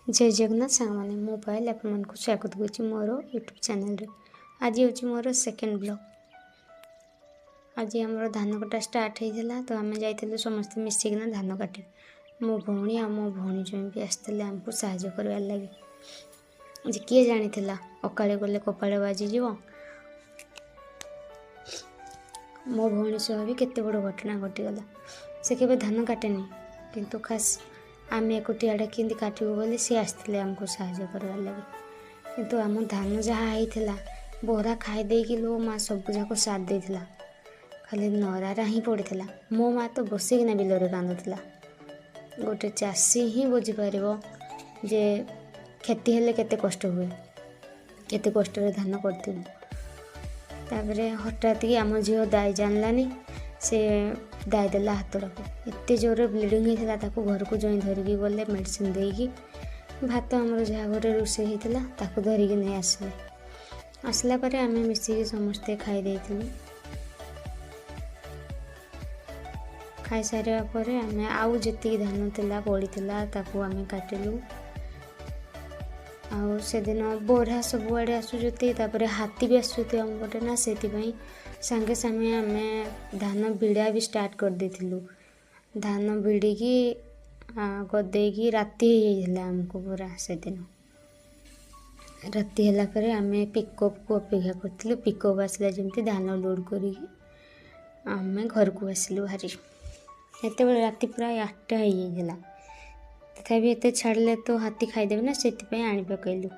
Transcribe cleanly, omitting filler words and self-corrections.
जय जगन्नाथ सांग मैंने मोबाइल आप स्वागत करुच्ची मोर यूट्यूब चैनल आज हूँ मोर सेकेंड ब्लॉग। आज आम धान कटा स्टार्ट होता तो आम जाइलु समस्ते मिसिकिना धान काटे मो भौणी आ मो भौणी जो भी आसते आमको साहाय्य कर लगे जे किए जानी अकाले गले कपाल बाजिज मो भौणी सह भी केते बड़ घटना घटीगला। से केवे धान काटेनी किंतु खास आम एकुटियाटा कि काटू बोले सी आसते आमको साहाय्य कर लगे किंतु आम धान जहाँ होता बोरा खाईदे कि लो माँ सब जाक साथ देला खाली नरारा ही पड़ा। मो माँ तो बसिकिना बिलरे कांदुला। गोटे चाषी ही बुझीपर जे खेती हेले केते कष्ट हुए केते कष्ट धान कर हठात कि आम झील दाई जानलानी से दाई देला हाथटा एत जोर ब्लीडिंग होता घर को जई धरिकी गले मेडिसिन देकी भात आमर जहाँ घर रोषे होता धरिकी नहीं आसले आसला पर आम मिसिकी समस्ते खाई खाई सारा पर आम आउ जी धान था पड़ीला आम काटिलु। आउ से दिन बोरा सबुआड़े आसुचती हाथी भी आसुचे आम पटे ना से सांगे सांगे आम धान बिड़ा भी स्टार्ट कर देथिलु। धान बिड़िकी गदेकी राति आमको पूरा से दिन राति है आम पिकअप को अपेक्षा करूँ। पिकअप आसला जमी धान लोड कर आम घर को आसिलु भारी एत राति पूरा 8टा होता तथापि एत छाड़े तो हाथी खाईदेवे ना से आनी पकईलु।